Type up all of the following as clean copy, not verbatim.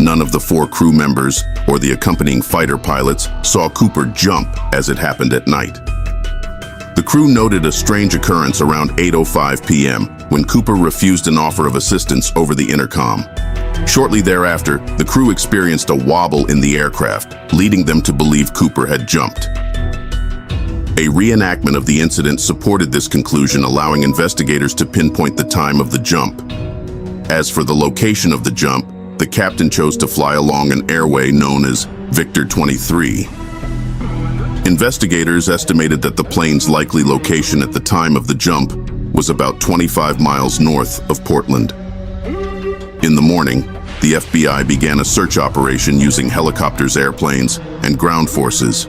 None of the 4 crew members or the accompanying fighter pilots saw Cooper jump as it happened at night. The crew noted a strange occurrence around 8:05 p.m. when Cooper refused an offer of assistance over the intercom. Shortly thereafter, the crew experienced a wobble in the aircraft, leading them to believe Cooper had jumped. A reenactment of the incident supported this conclusion, allowing investigators to pinpoint the time of the jump. As for the location of the jump, the captain chose to fly along an airway known as Victor 23. Investigators estimated that the plane's likely location at the time of the jump was about 25 miles north of Portland. In the morning, the FBI began a search operation using helicopters, airplanes, and ground forces.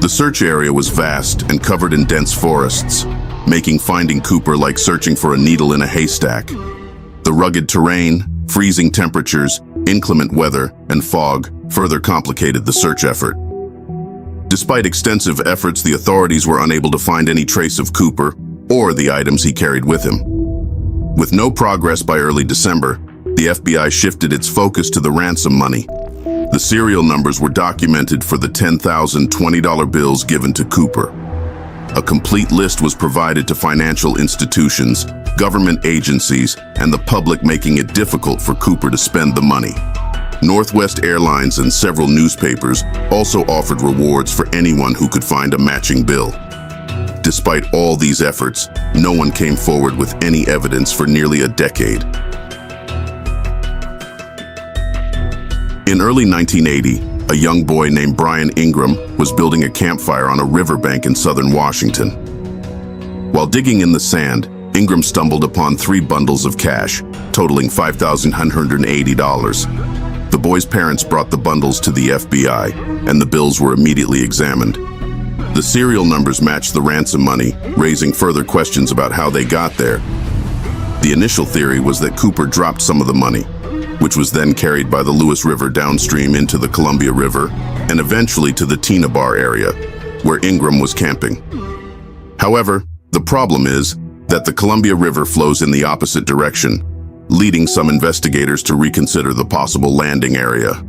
The search area was vast and covered in dense forests, making finding Cooper like searching for a needle in a haystack. The rugged terrain, freezing temperatures, inclement weather, and fog further complicated the search effort. Despite extensive efforts, the authorities were unable to find any trace of Cooper or the items he carried with him. With no progress by early December, the FBI shifted its focus to the ransom money. The serial numbers were documented for the 10,000 $20 bills given to Cooper. A complete list was provided to financial institutions, government agencies, and the public, making it difficult for Cooper to spend the money. Northwest Airlines and several newspapers also offered rewards for anyone who could find a matching bill. Despite all these efforts, no one came forward with any evidence for nearly a decade. In early 1980, a young boy named Brian Ingram was building a campfire on a riverbank in southern Washington. While digging in the sand, Ingram stumbled upon 3 bundles of cash, totaling $5,180. The boy's parents brought the bundles to the FBI, and the bills were immediately examined. The serial numbers matched the ransom money, raising further questions about how they got there. The initial theory was that Cooper dropped some of the money, which was then carried by the Lewis River downstream into the Columbia River and eventually to the Tina Bar area, where Ingram was camping. However, the problem is that the Columbia River flows in the opposite direction, leading some investigators to reconsider the possible landing area.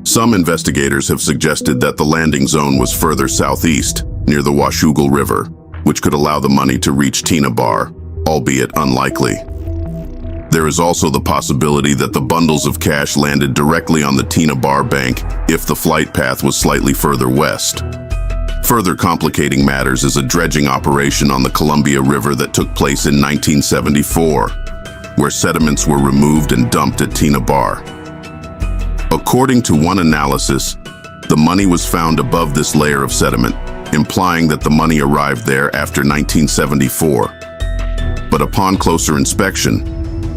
Some investigators have suggested that the landing zone was further southeast, near the Washougal River, which could allow the money to reach Tina Bar, albeit unlikely. There is also the possibility that the bundles of cash landed directly on the Tina Bar bank if the flight path was slightly further west. Further complicating matters is a dredging operation on the Columbia River that took place in 1974, where sediments were removed and dumped at Tina Bar. According to one analysis, the money was found above this layer of sediment, implying that the money arrived there after 1974. But upon closer inspection,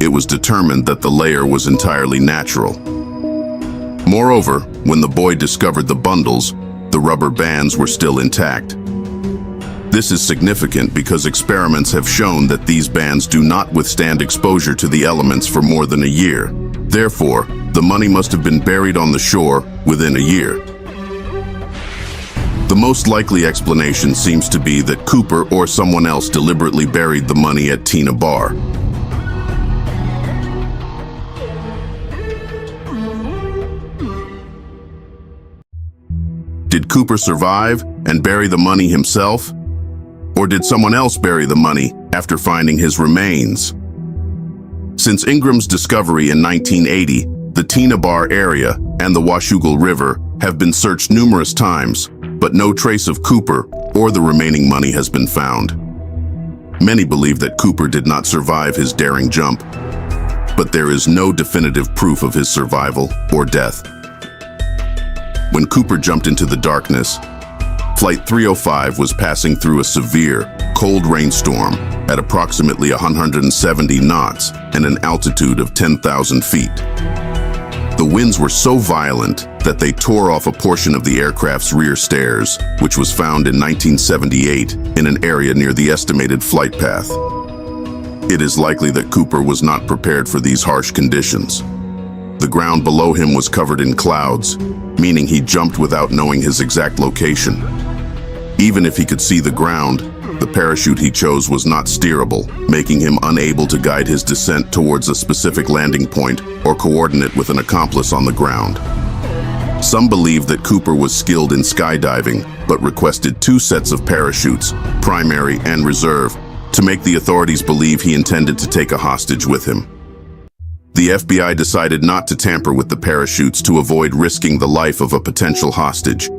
it was determined that the layer was entirely natural. Moreover, when the boy discovered the bundles, the rubber bands were still intact. This is significant because experiments have shown that these bands do not withstand exposure to the elements for more than a year. Therefore, the money must have been buried on the shore within a year. The most likely explanation seems to be that Cooper or someone else deliberately buried the money at Tina Bar. Did Cooper survive and bury the money himself? Or did someone else bury the money after finding his remains? Since Ingram's discovery in 1980, the Tina Bar area and the Washougal River have been searched numerous times, but no trace of Cooper or the remaining money has been found. Many believe that Cooper did not survive his daring jump, but there is no definitive proof of his survival or death. When Cooper jumped into the darkness, Flight 305 was passing through a severe, cold rainstorm at approximately 170 knots and an altitude of 10,000 feet. The winds were so violent that they tore off a portion of the aircraft's rear stairs, which was found in 1978 in an area near the estimated flight path. It is likely that Cooper was not prepared for these harsh conditions. The ground below him was covered in clouds, meaning he jumped without knowing his exact location. Even if he could see the ground, The parachute he chose was not steerable, making him unable to guide his descent towards a specific landing point or coordinate with an accomplice on the ground. Some believe that Cooper was skilled in skydiving, but requested 2 sets of parachutes, primary and reserve, to make the authorities believe he intended to take a hostage with him. The FBI decided not to tamper with the parachutes to avoid risking the life of a potential hostage,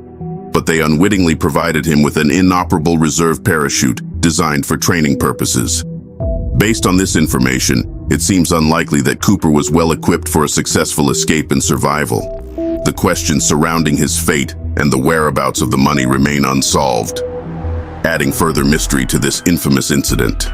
but they unwittingly provided him with an inoperable reserve parachute designed for training purposes. Based on this information, it seems unlikely that Cooper was well equipped for a successful escape and survival. The questions surrounding his fate and the whereabouts of the money remain unsolved, adding further mystery to this infamous incident.